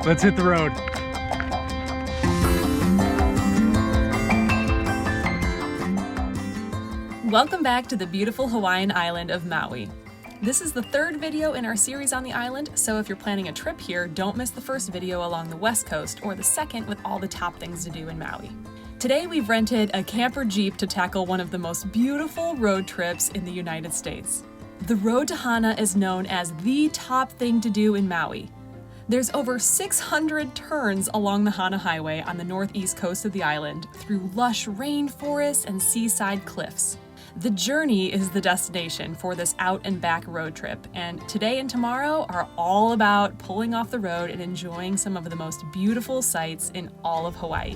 Let's hit the road. Welcome back to the beautiful Hawaiian island of Maui. This is the third video in our series on the island, so if you're planning a trip here, don't miss the first video along the west coast or the second with all the top things to do in Maui. Today we've rented a camper Jeep to tackle one of the most beautiful road trips in the United States. The road to Hana is known as the top thing to do in Maui. There's over 600 turns along the Hana Highway on the northeast coast of the island through lush rainforests and seaside cliffs. The journey is the destination for this out and back road trip, and today and tomorrow are all about pulling off the road and enjoying some of the most beautiful sights in all of Hawaii.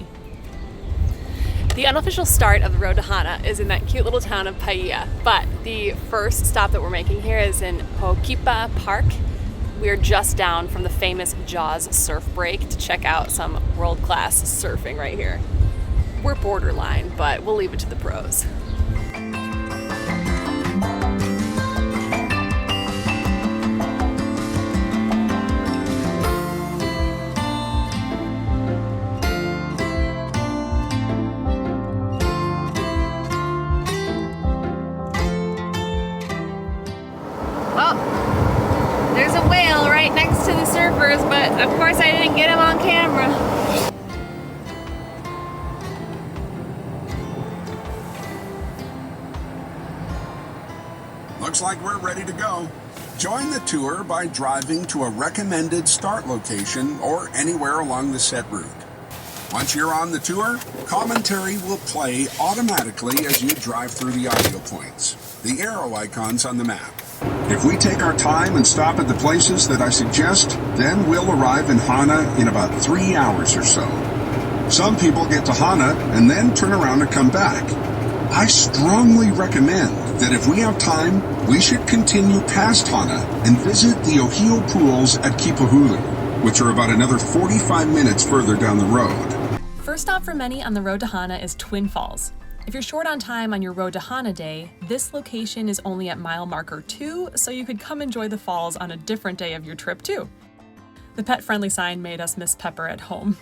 The unofficial start of the road to Hana is in that cute little town of Paia, but the first stop that we're making here is in Ho'okipa Park. We are just down from the famous Jaws surf break to check out some world-class surfing right here. We're borderline, but we'll leave it to the pros. There's a whale right next to the surfers, but of course I didn't get him on camera. Looks like we're ready to go. Join the tour by driving to a recommended start location or anywhere along the set route. Once you're on the tour, commentary will play automatically as you drive through the audio points, the arrow icons on the map. If we take our time and stop at the places that I suggest, then we'll arrive in Hana in about 3 hours or so. Some people get to Hana and then turn around and come back. I strongly recommend that if we have time, we should continue past Hana and visit the Ohio pools at Kipahulu, which are about another 45 minutes further down the road. First stop for many on the road to Hana is Twin Falls. If you're short on time on your road to Hana day, this location is only at mile marker 2, so you could come enjoy the falls on a different day of your trip too. The pet-friendly sign made us miss Pepper at home.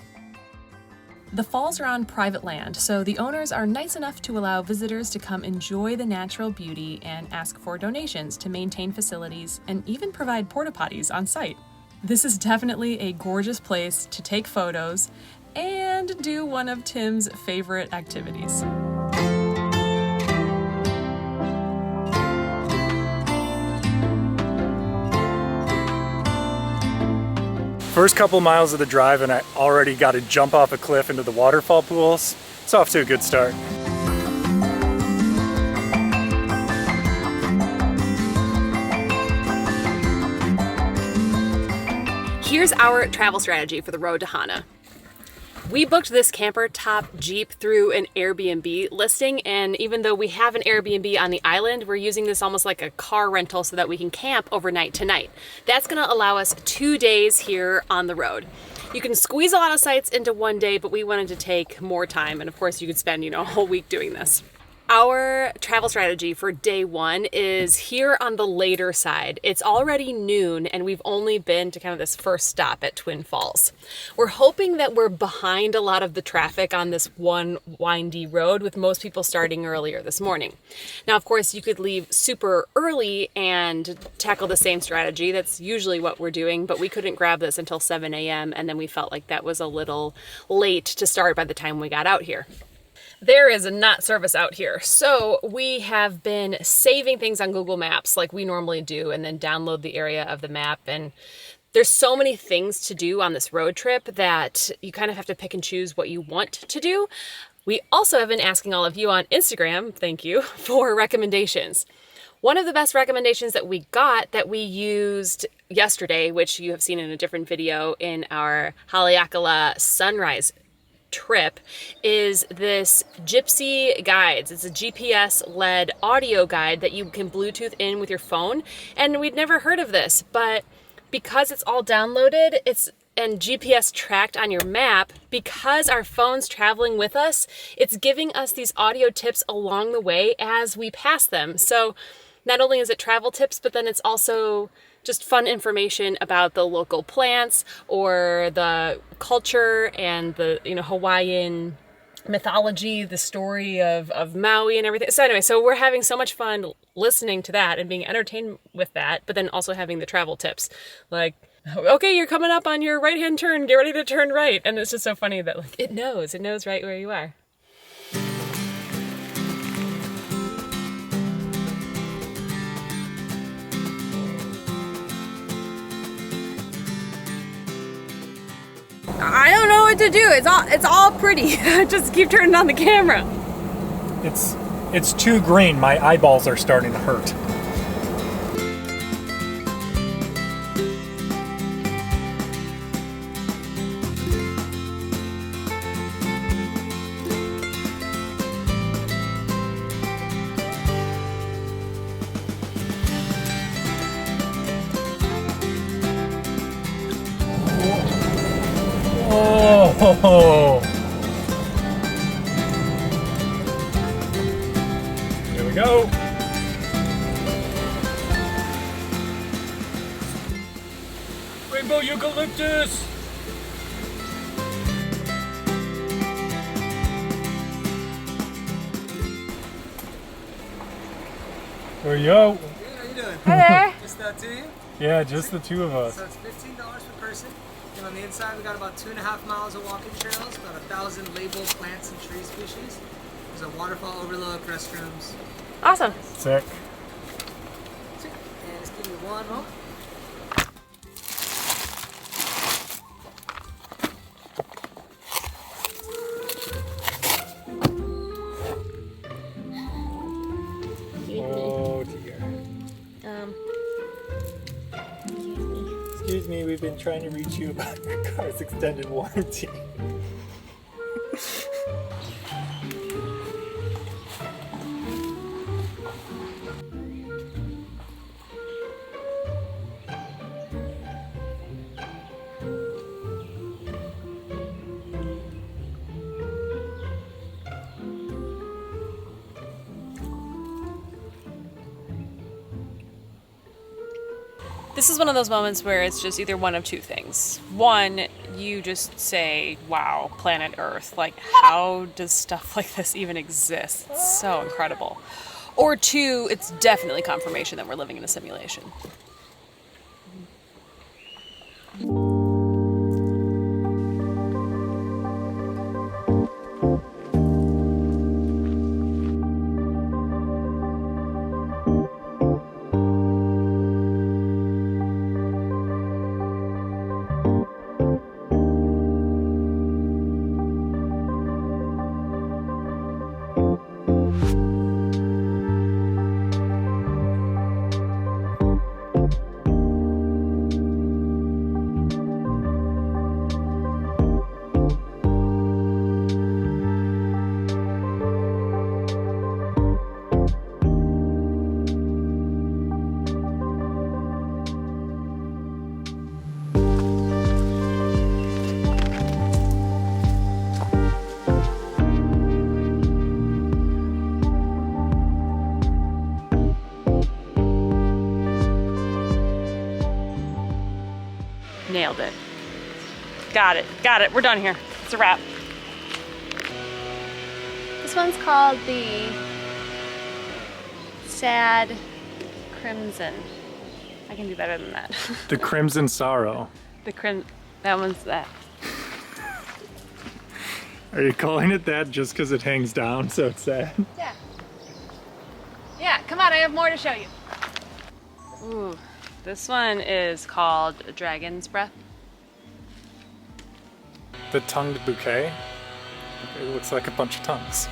The falls are on private land, so the owners are nice enough to allow visitors to come enjoy the natural beauty and ask for donations to maintain facilities and even provide porta potties on site. This is definitely a gorgeous place to take photos and do one of Tim's favorite activities. First couple miles of the drive and I already got to jump off a cliff into the waterfall pools. It's off to a good start. Here's our travel strategy for the road to Hana. We booked this camper top Jeep through an Airbnb listing, and even though we have an Airbnb on the island, we're using this almost like a car rental so that we can camp overnight tonight. That's gonna allow us 2 days here on the road. You can squeeze a lot of sites into one day, but we wanted to take more time, and of course you could spend, a whole week doing this. Our travel strategy for day 1 is here on the later side. It's already noon and we've only been to kind of this first stop at Twin Falls. We're hoping that we're behind a lot of the traffic on this one windy road, with most people starting earlier this morning. Now, of course, you could leave super early and tackle the same strategy. That's usually what we're doing, but we couldn't grab this until 7 a.m. and then we felt like that was a little late to start by the time we got out here. There is not service out here, so we have been saving things on Google Maps like we normally do and then download the area of the map. And there's so many things to do on this road trip that you kind of have to pick and choose what you want to do. We also have been asking all of you on Instagram, thank you, for recommendations. One of the best recommendations that we got that we used yesterday, which you have seen in a different video in our Haleakala sunrise trip, is this Gypsy Guides. It's a GPS-led audio guide that you can Bluetooth in with your phone. And we'd never heard of this, but because it's all downloaded, and GPS tracked on your map, because our phone's traveling with us, it's giving us these audio tips along the way as we pass them. So not only is it travel tips, but then it's also just fun information about the local plants or the culture and the, you know, Hawaiian mythology, the story of Maui and everything. So anyway, so we're having so much fun listening to that and being entertained with that, but then also having the travel tips. Like, okay, you're coming up on your right-hand turn, get ready to turn right. And it's just so funny that like it knows right where you are. I don't know what to do. It's all pretty. Just keep turning on the camera. It's too green. My eyeballs are starting to hurt. Oh! Here we go. Rainbow eucalyptus. There you go. Hey, how you doing? Hey there. Just two of you? Yeah, just the two of us. So it's $15 per person. And on the inside, we got about 2.5 miles of walking trails, about 1,000 labeled plants and tree species. There's a waterfall overlook, restrooms. Awesome. Sick. And just give me one moment. Oh dear. Excuse me, we've been trying to reach you about your car's extended warranty. This is one of those moments where it's just either one of two things. One, you just say, wow, planet Earth, like how does stuff like this even exist? It's so incredible. Or two, it's definitely confirmation that we're living in a simulation. Nailed it. Got it. Got it. We're done here. It's a wrap. This one's called the Sad Crimson. I can do better than that. The Crimson Sorrow. That one's that. Are you calling it that just because it hangs down so it's sad? Yeah. Yeah, come on, I have more to show you. Ooh, this one is called Dragon's Breath. The tongued bouquet. It looks like a bunch of tongues.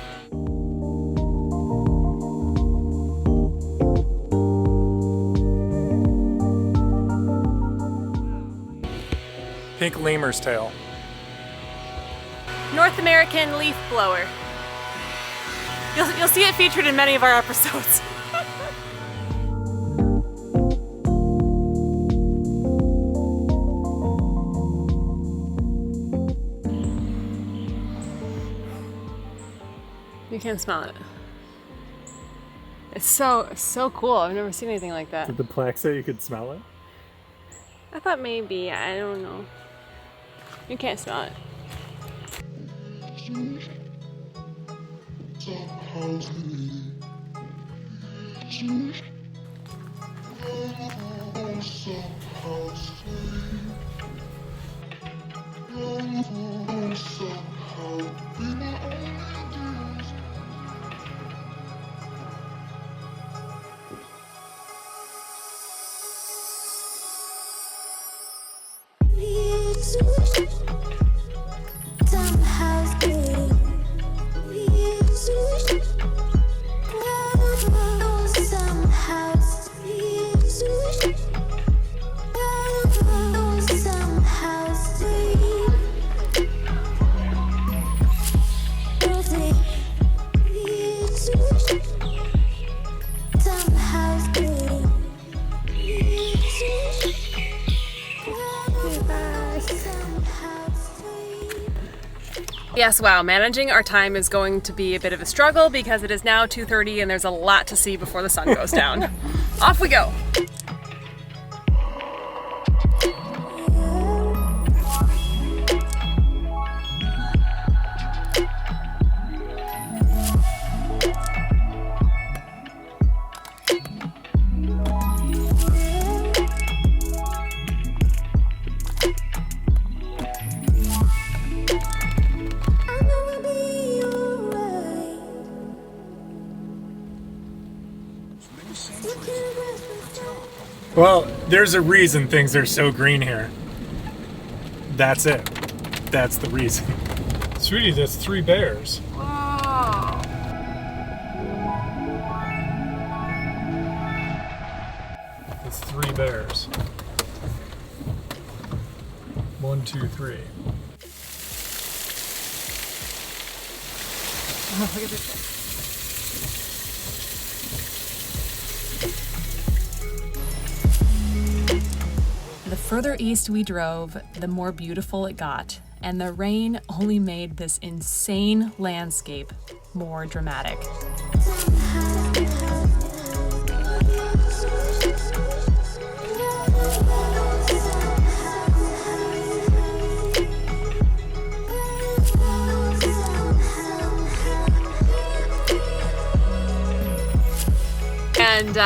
Pink lemur's tail. North American leaf blower. You'll see it featured in many of our episodes. You can't smell it. It's so cool. I've never seen anything like that. Did the plaque say you could smell it? I thought maybe, I don't know. You can't smell it. Yes, wow, managing our time is going to be a bit of a struggle because it is now 2:30 and there's a lot to see before the sun goes down. Off we go. Well, there's a reason things are so green here. That's it. That's the reason. Sweetie, that's 3 bears. Wow. It's 3 bears. 1, 2, 3. Oh, look at this. The further east we drove, the more beautiful it got, and the rain only made this insane landscape more dramatic. And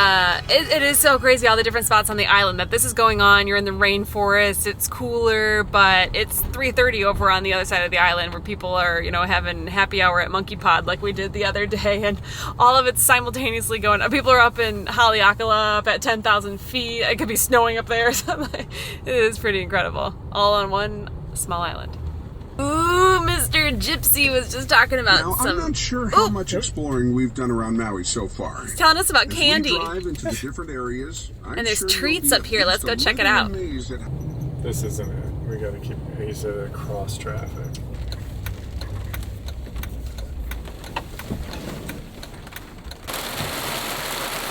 it is so crazy, all the different spots on the island that this is going on. You're in the rainforest, it's cooler, but it's 3:30 over on the other side of the island where people are, you know, having happy hour at Monkey Pod like we did the other day, and all of it's simultaneously going on. People are up in Haleakala up at 10,000 feet. It could be snowing up there or something. It is pretty incredible, all on one small island. Ooh, Mr. Gypsy was just talking about Now, some... I'm not sure how much exploring we've done around Maui so far. He's telling us about As candy. we drive into the different areas, And there's treats up here. Let's go check it out. This isn't it. We gotta keep pace at across traffic.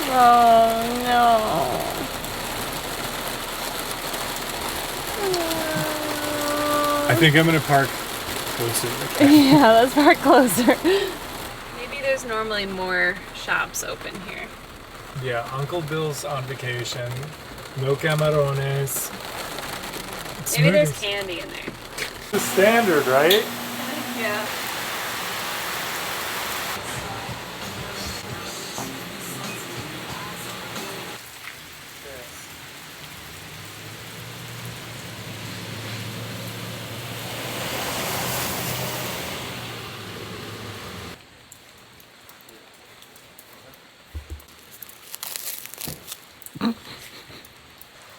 Oh no. I think I'm gonna park closer to the camera. Yeah, let's park closer. Maybe there's normally more shops open here. Yeah, Uncle Bill's on vacation. No camarones. Maybe there's Smoothies. candy in there. The standard, right? Yeah.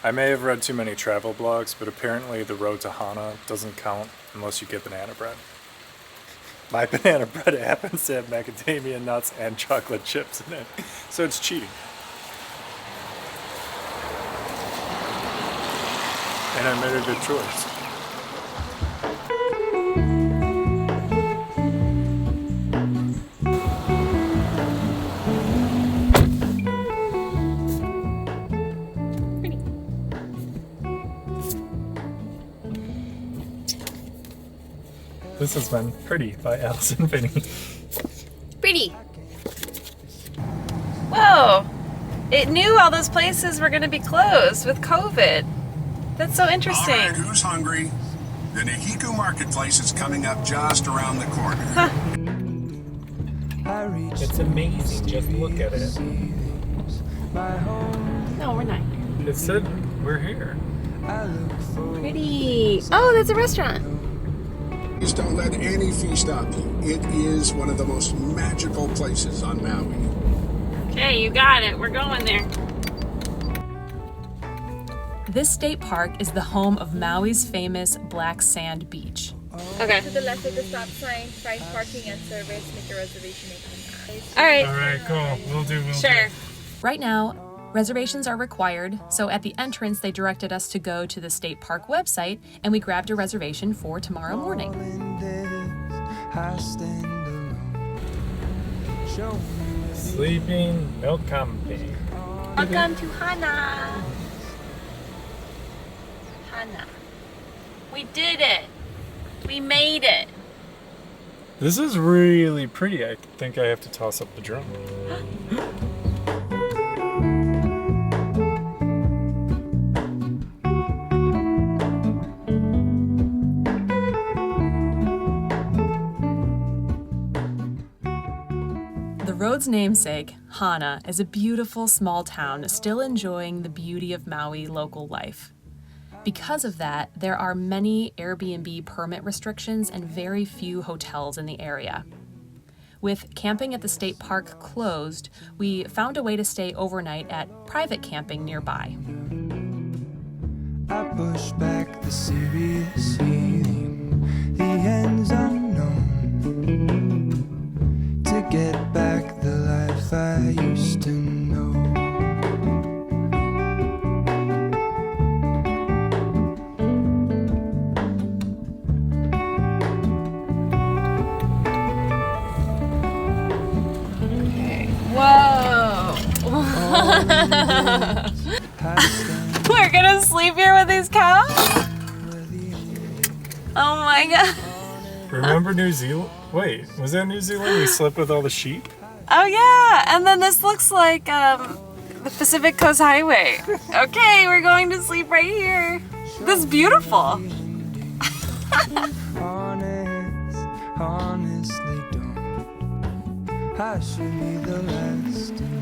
I may have read too many travel blogs, but apparently the road to Hana doesn't count unless you get banana bread. My banana bread happens to have macadamia nuts and chocolate chips in it, so it's cheating. And I made a good choice. This has been Pretty by Allison Finney. Pretty. Whoa! It knew all those places were going to be closed with COVID. That's so interesting. All right, who's hungry? The Nahiku Marketplace is coming up just around the corner. It's amazing. Just look at it. No, we're not. It said we're here. Pretty. Oh, that's a restaurant. Please don't let any fee stop you. It is one of the most magical places on Maui. Okay, you got it. We're going there. This state park is the home of Maui's famous black sand beach. Okay. To the left of the stop sign, private parking and service, make a reservation. All right. All right, cool. We'll do. Sure. Right now, reservations are required, so at the entrance they directed us to go to the state park website and we grabbed a reservation for tomorrow morning. Sleeping milk camping. Welcome to Hana. Hana. We did it. We made it. This is really pretty. I think I have to toss up the drum. The road's namesake, Hana, is a beautiful small town still enjoying the beauty of Maui local life. Because of that, there are many Airbnb permit restrictions and very few hotels in the area. With camping at the state park closed, we found a way to stay overnight at private camping nearby. I push back the serious feeling, the end's unknown, to get back the life I used to know. Whoa. We're gonna sleep here with these cows? Oh my god. Remember New Zealand? Wait, was that New Zealand? We slept with all the sheep? Oh yeah, and then this looks like the Pacific Coast Highway. Okay, we're going to sleep right here. This is beautiful. Honestly don't. I should be the last to know.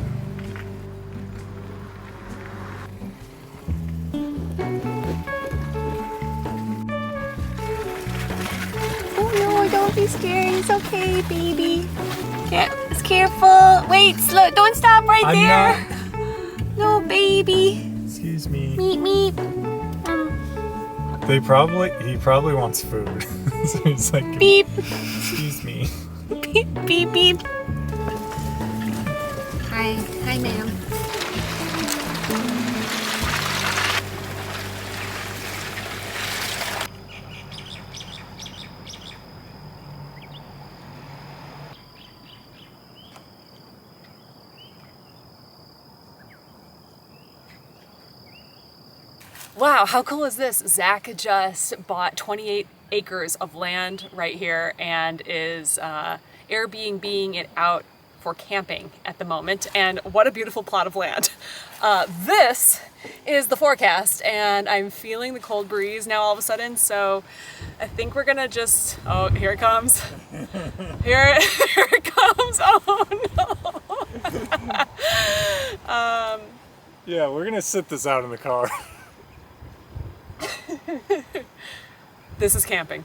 Oh no, don't be scared. It's okay, baby. It's careful. Wait, slow. Don't stop right I'm there. No, baby. Excuse me. Meep, meep. He probably wants food. So he's like, Beep. excuse me. Beep, beep, beep. Hi, ma'am. Wow, how cool is this? Zach just bought 28 acres of land right here and is Airbnb-ing it out for camping at the moment. And what a beautiful plot of land. This is the forecast and I'm feeling the cold breeze now all of a sudden. So I think we're gonna just, oh, here it comes. Here it comes, oh no. Yeah, we're gonna sit this out in the car. This is camping.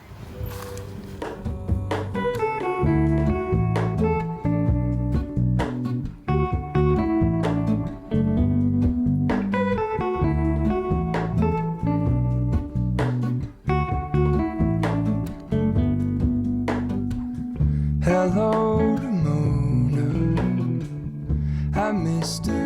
Hello, Ramona. I missed her